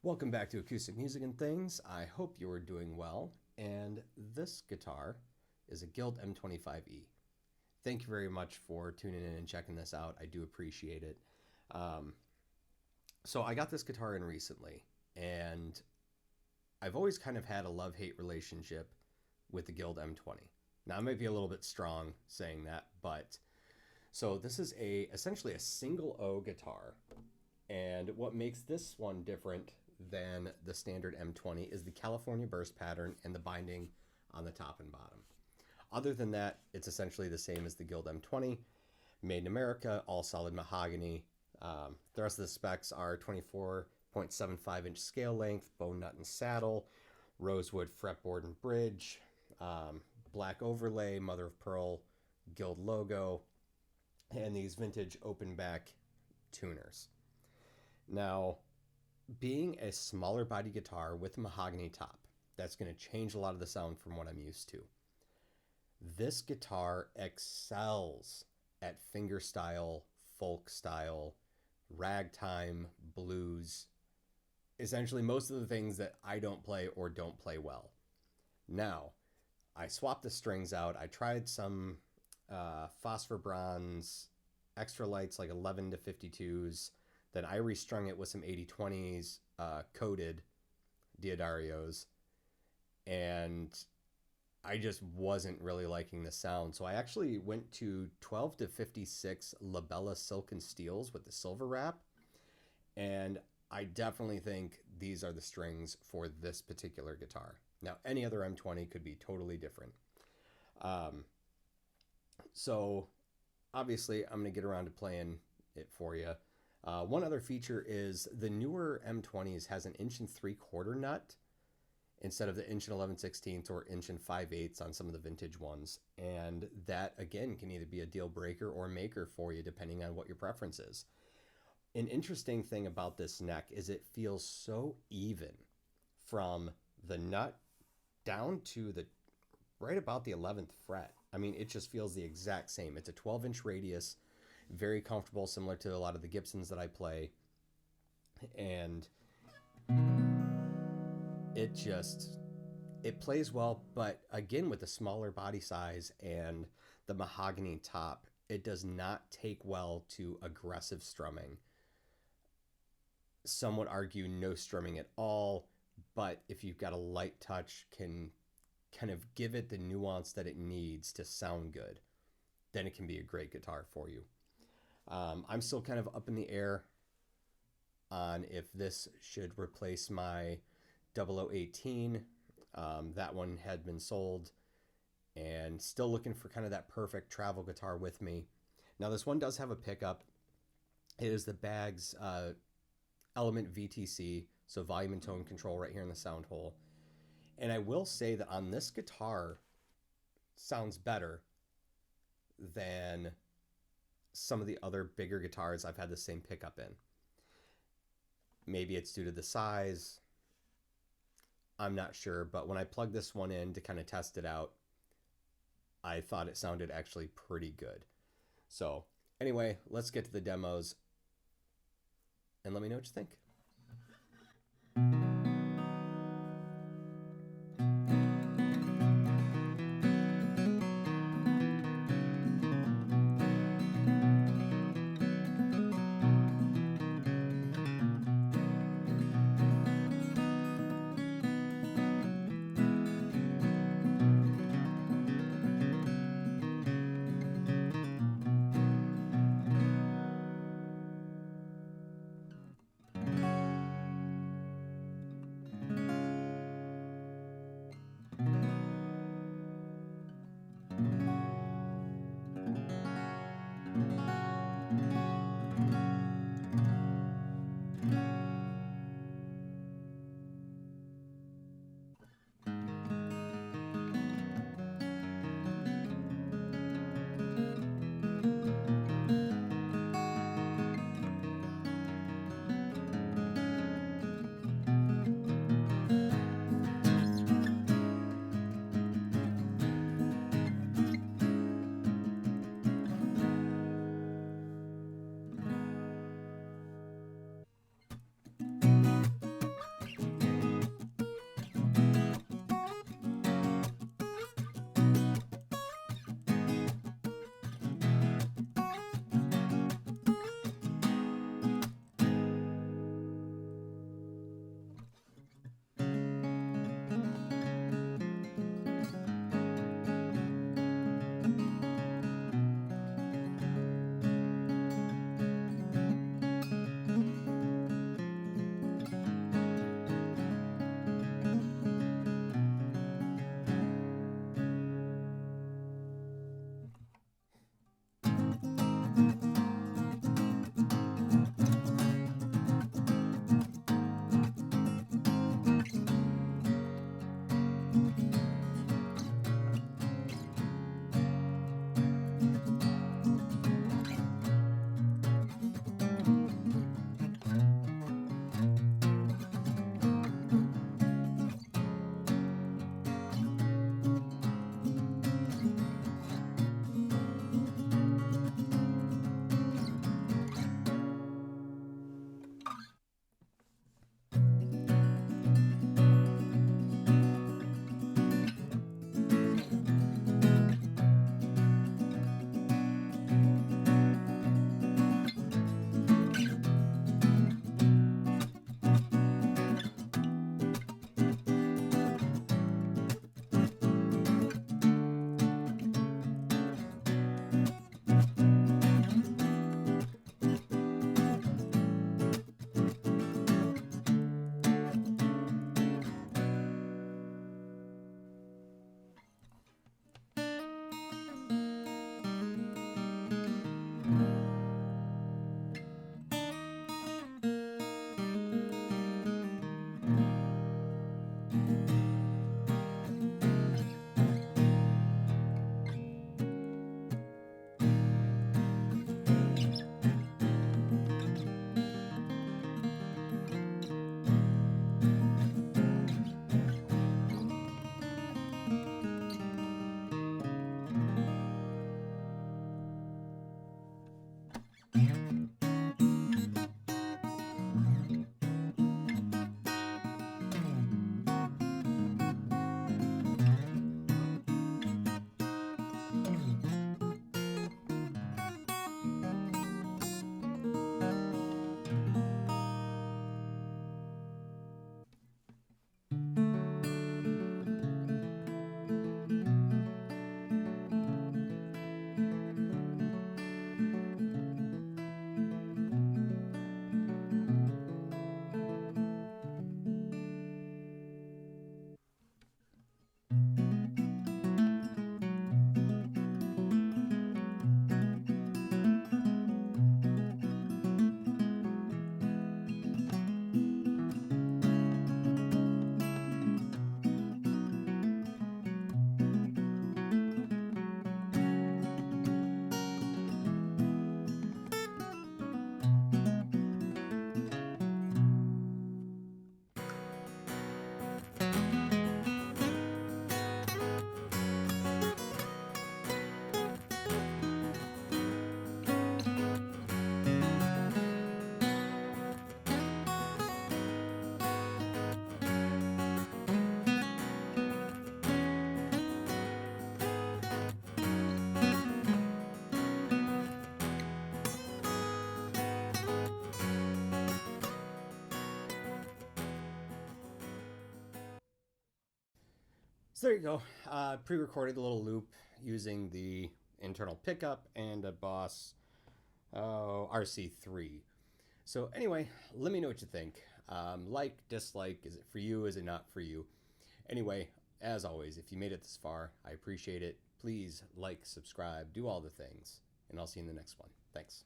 Welcome back to Acoustic Music and Things. I hope you are doing well. And this guitar is a Guild M-25e. Thank you very much for tuning in and checking this out. I do appreciate it. Um, so I got this guitar in recently, and I've always kind of had a love-hate relationship with the Guild M20. Now, I might be a little bit strong saying that, but so this is essentially a single O guitar. And what makes this one different than the standard M20 is the California burst pattern and the binding on the top and bottom. Other than that, it's essentially the same as the Guild M20, made in America, all solid mahogany. The rest of the specs are 24.75-inch scale length, bone nut and saddle, rosewood fretboard and bridge, black overlay, mother of pearl Guild logo, and these vintage open back tuners. Now, being a smaller body guitar with a mahogany top, that's going to change a lot of the sound from what I'm used to. This guitar excels at fingerstyle, folk style, ragtime, blues, essentially most of the things that I don't play or don't play well. Now, I swapped the strings out. I tried some phosphor bronze extra lights like 11 to 52s. Then I restrung it with some 8020s coated Diodarios, and I just wasn't really liking the sound. So I actually went to 12 to 56 Labella Silken Steels with the silver wrap, and I definitely think these are the strings for this particular guitar. Now, any other M20 could be totally different. So obviously, I'm going to get around to playing it for you. One other feature is the newer M20s has an 1 3/4 nut instead of the 1 11/16 or 1 5/8 on some of the vintage ones. And that, again, can either be a deal breaker or maker for you, depending on what your preference is. An interesting thing about this neck is it feels so even from the nut down to the right about the 11th fret. I mean, it just feels the exact same. It's a 12-inch radius, very comfortable, similar to a lot of the Gibsons that I play. And it plays well, but again, with the smaller body size and the mahogany top, it does not take well to aggressive strumming. Some would argue no strumming at all, but if you've got a light touch, can kind of give it the nuance that it needs to sound good, then it can be a great guitar for you. I'm still kind of up in the air on if this should replace my 0018. That one had been sold, and still looking for kind of that perfect travel guitar with me. Now, this one does have a pickup. It is the Baggs Element VTC, so volume and tone control right here in the sound hole. And I will say that on this guitar, sounds better than some of the other bigger guitars I've had the same pickup in. Maybe it's due to the size. I'm not sure, but when I plugged this one in to kind of test it out, I thought it sounded actually pretty good. So anyway, let's get to the demos and let me know what you think. So there you go. Pre-recorded a little loop using the internal pickup and a Boss RC3. So anyway, let me know what you think. Like, dislike, is it for you, is it not for you? Anyway, as always, if you made it this far, I appreciate it. Please like, subscribe, do all the things, and I'll see you in the next one. Thanks.